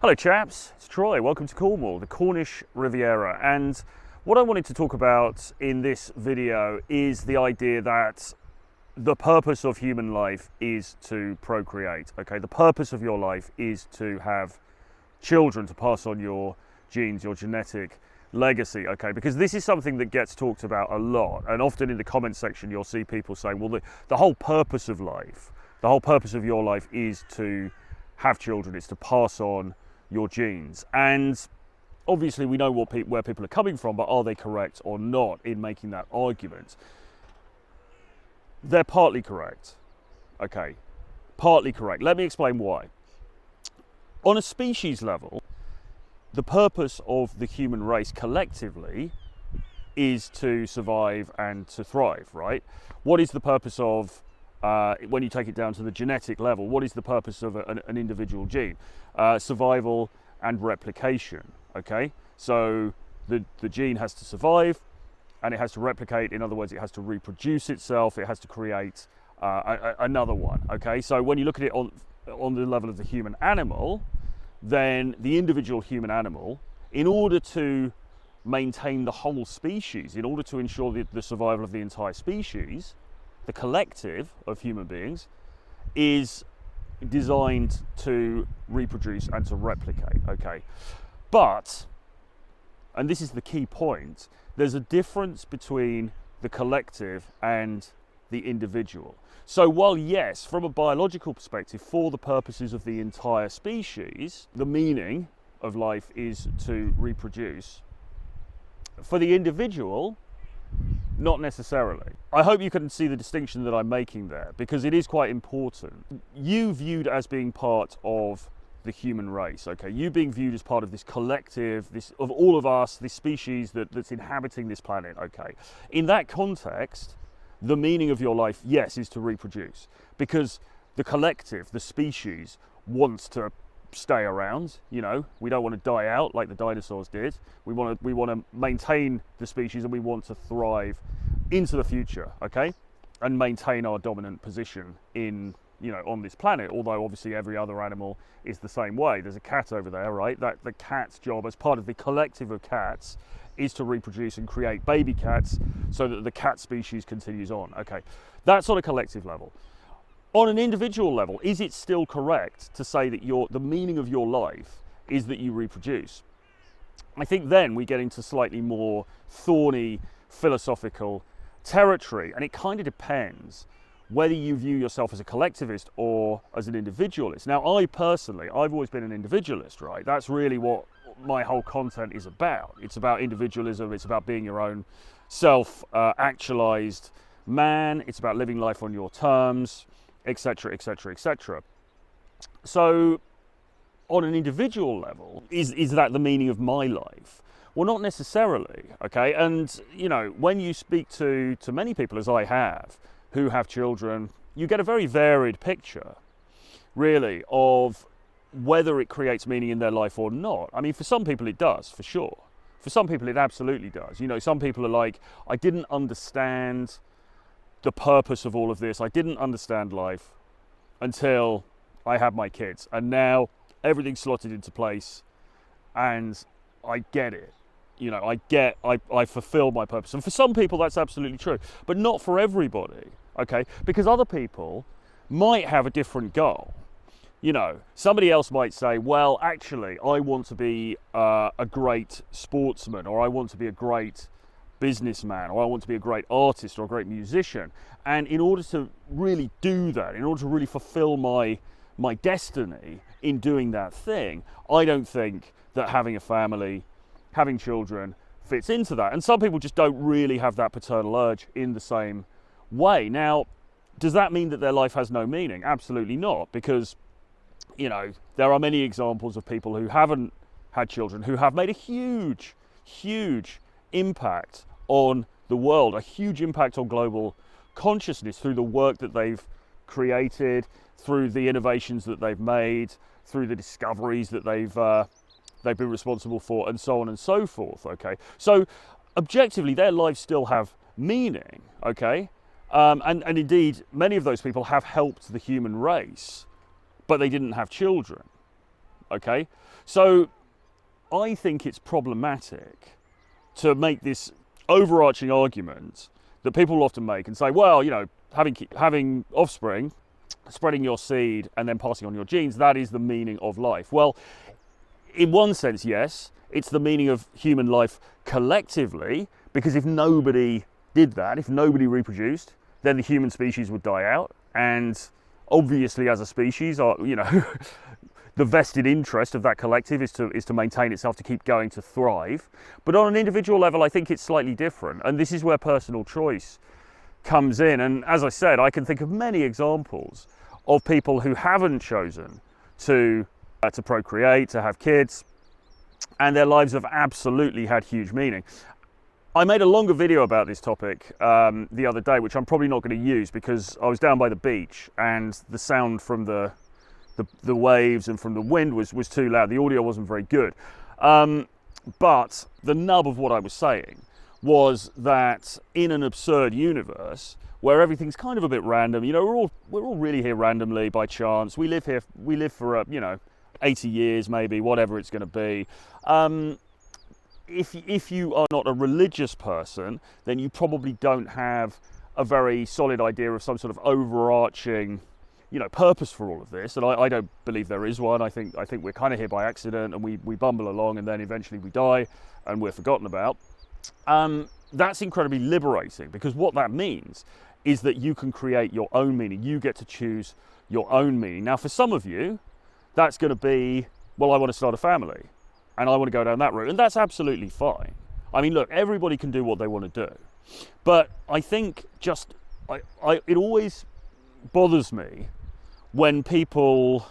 Hello chaps, it's Troy. Welcome to Cornwall, the Cornish Riviera. And what I wanted to talk about in this video is the idea that the purpose of human life is to procreate, okay? The purpose of your life is to have children, to pass on your genes, your genetic legacy, okay? Because this is something that gets talked about a lot. And often in the comment section, you'll see people saying, well, the whole purpose of life, the whole purpose of your life is to have children, it's to pass on your genes. And obviously we know where people are coming from, but are they correct or not in making that argument? They're partly correct, okay? Partly correct. Let me explain why. On a species level, the purpose of the human race collectively is to survive and to thrive, right? What is the purpose of, when you take it down to the genetic level, what is the purpose of an individual gene? Survival and replication, okay? So the gene has to survive and it has to replicate. In other words, it has to reproduce itself. It has to create another one, okay? So when you look at it on the level of the human animal, then the individual human animal, in order to maintain the whole species, in order to ensure the survival of the entire species, the collective of human beings is designed to reproduce and to replicate, okay? But, and this is the key point, there's a difference between the collective and the individual. So while yes, from a biological perspective, for the purposes of the entire species, the meaning of life is to reproduce, for the individual, not necessarily. I hope you can see the distinction that I'm making there, because it is quite important. You viewed as being part of the human race, okay? You being viewed as part of this collective, this of all of us, this species that's inhabiting this planet, okay? In that context, the meaning of your life, yes, is to reproduce, because the collective, the species, wants to stay around. You know, we don't want to die out like the dinosaurs did. We want to maintain the species, and we want to thrive into the future, okay, and maintain our dominant position in, you know, on this planet. Although obviously every other animal is the same way. There's a cat over there, right? That the cat's job as part of the collective of cats is to reproduce and create baby cats so that the cat species continues on, okay? That's on a collective level. On an individual level, is it still correct to say that the meaning of your life is that you reproduce? I think then we get into slightly more thorny philosophical territory, and it kind of depends whether you view yourself as a collectivist or as an individualist. Now, I personally, I've always been an individualist, right? That's really what my whole content is about. It's about individualism, it's about being your own self-actualized man, it's about living life on your terms, etc., etc., etc. So on an individual level, is that the meaning of my life? Well, not necessarily, okay? And, you know, when you speak to many people, as I have, who have children, you get a very varied picture, really, of whether it creates meaning in their life or not. I mean, for some people it does, for sure. For some people it absolutely does. You know, some people are like, I didn't understand the purpose of all of this. I didn't understand life until I had my kids, and now everything's slotted into place and I get it. You know, I fulfill my purpose. And for some people that's absolutely true, but not for everybody, okay? Because other people might have a different goal. You know, somebody else might say, well, actually, I want to be a great sportsman, or I want to be a great businessman, or I want to be a great artist or a great musician. And in order to really do that, in order to really fulfill my destiny in doing that thing, I don't think that having a family, having children fits into that. And some people just don't really have that paternal urge in the same way. Now, does that mean that their life has no meaning? Absolutely not, because, you know, there are many examples of people who haven't had children who have made a huge, huge impact on the world, a huge impact on global consciousness through the work that they've created, through the innovations that they've made, through the discoveries that they've been responsible for, and so on and so forth, okay? So objectively, their lives still have meaning, okay? And indeed, many of those people have helped the human race, but they didn't have children, okay? So I think it's problematic to make this overarching argument that people often make and say, well, you know, having offspring, spreading your seed and then passing on your genes, that is the meaning of life. Well, in one sense, yes, it's the meaning of human life collectively, because if nobody did that, if nobody reproduced, then the human species would die out. And obviously, as a species, you know, the vested interest of that collective is to maintain itself, to keep going, to thrive. But on an individual level, I think it's slightly different. And this is where personal choice comes in. And as I said, I can think of many examples of people who haven't chosen to procreate, to have kids, and their lives have absolutely had huge meaning. I made a longer video about this topic the other day, which I'm probably not going to use because I was down by the beach and the sound from the waves and from the wind was too loud. The audio wasn't very good. But the nub of what I was saying was that in an absurd universe where everything's kind of a bit random, you know, we're all really here randomly by chance. We live for you know, 80 years maybe, whatever it's going to be. If you are not a religious person, then you probably don't have a very solid idea of some sort of overarching, you know, purpose for all of this. And I don't believe there is one. I think we're kind of here by accident, and we bumble along, and then eventually we die and we're forgotten about. That's incredibly liberating, because what that means is that you can create your own meaning. You get to choose your own meaning. Now, for some of you, that's going to be, well, I want to start a family and I want to go down that route, and that's absolutely fine. I mean, look, everybody can do what they want to do, but I think it always bothers me when people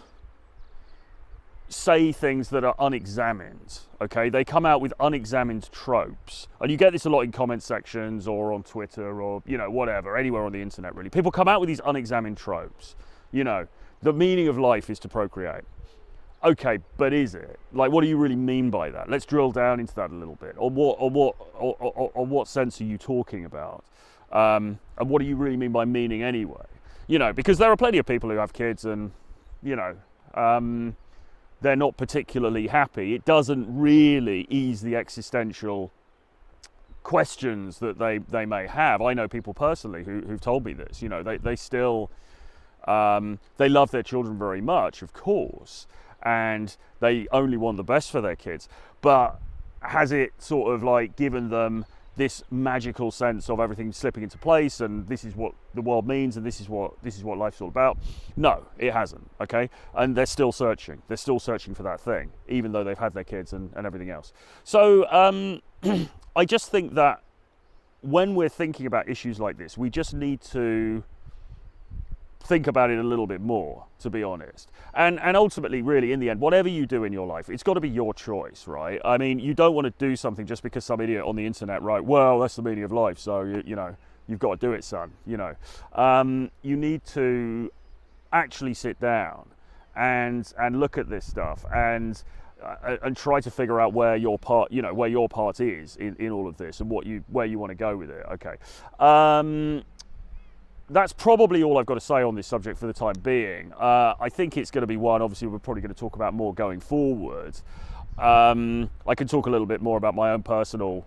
say things that are unexamined, okay? They come out with unexamined tropes, and you get this a lot in comment sections or on Twitter or, you know, whatever, anywhere on the internet really. People come out with these unexamined tropes. You know, the meaning of life is to procreate. Okay, but is it? Like, what do you really mean by that? Let's drill down into that a little bit. Or what sense are you talking about? And what do you really mean by meaning anyway? You know, because there are plenty of people who have kids and, you know, they're not particularly happy. It doesn't really ease the existential questions that they may have. I know people personally who've told me this. You know, they still, they love their children very much, of course, and they only want the best for their kids. But has it sort of like given them this magical sense of everything slipping into place, and this is what the world means, and this is what life's all about? No, it hasn't, okay? And they're still searching. They're still searching for that thing, even though they've had their kids and everything else. So I just think that when we're thinking about issues like this, we just need to think about it a little bit more, to be honest. And ultimately, really, in the end, whatever you do in your life, it's got to be your choice, right? I mean, you don't want to do something just because some idiot on the internet wrote, well, that's the meaning of life, so, you know, you've got to do it, son, you know. You need to actually sit down and look at this stuff and try to figure out where your part, you know, where your part is in all of this, and where you want to go with it, okay? That's probably all I've got to say on this subject for the time being. I think it's going to be one, obviously, we're probably going to talk about more going forward. I can talk a little bit more about my own personal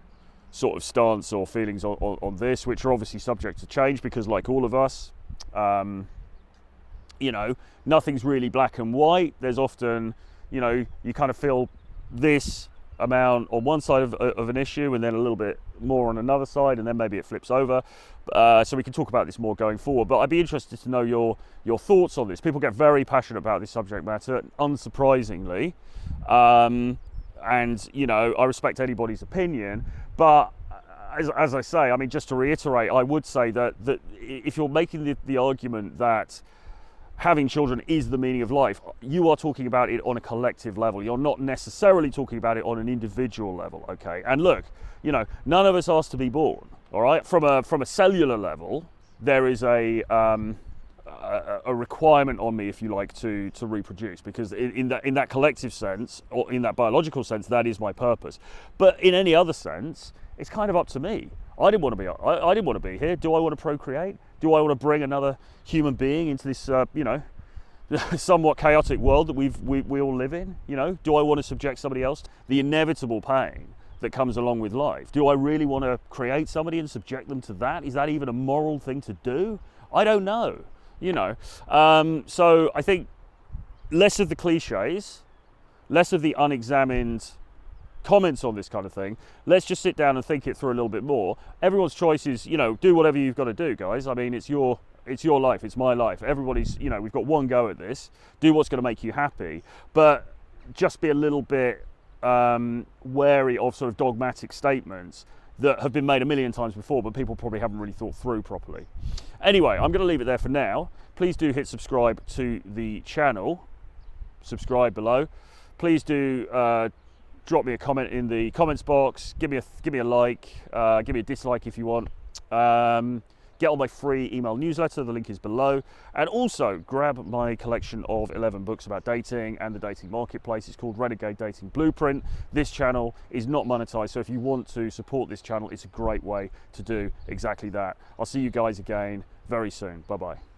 sort of stance or feelings on this, which are obviously subject to change, because like all of us, you know, nothing's really black and white. There's often, you know, you kind of feel this amount on one side of an issue and then a little bit more on another side, and then maybe it flips over. So we can talk about this more going forward, but I'd be interested to know your thoughts on this. People get very passionate about this subject matter, unsurprisingly, and you know, I respect anybody's opinion, but as I say, I mean, just to reiterate, I would say that if you're making the argument that having children is the meaning of life, you are talking about it on a collective level. You're not necessarily talking about it on an individual level, okay? And look, you know, none of us asked to be born, all right? From a cellular level, there is a requirement on me, if you like, to reproduce, because in that collective sense, or in that biological sense, that is my purpose. But in any other sense, it's kind of up to me. I didn't want to be here. Do I want to procreate? Do I want to bring another human being into this, you know, somewhat chaotic world that we all live in. You know, do I want to subject somebody else to the inevitable pain that comes along with life? Do I really want to create somebody and subject them to that? Is that even a moral thing to do? I don't know, you know. So I think less of the cliches, less of the unexamined comments on this kind of thing. Let's just sit down and think it through a little bit more. Everyone's choice is, you know, do whatever you've got to do, guys. I mean, it's your life, it's my life. Everybody's, you know, we've got one go at this. Do what's going to make you happy, but just be a little bit wary of sort of dogmatic statements that have been made a million times before, but people probably haven't really thought through properly. Anyway, I'm going to leave it there for now. Please do hit subscribe to the channel. Subscribe below. Please do drop me a comment in the comments box. Give me a like. Give me a dislike if you want. Get on my free email newsletter, the link is below. And also grab my collection of 11 books about dating and the dating marketplace. It's called Renegade Dating Blueprint. This channel is not monetized, so if you want to support this channel, it's a great way to do exactly that. I'll see you guys again very soon. Bye-bye.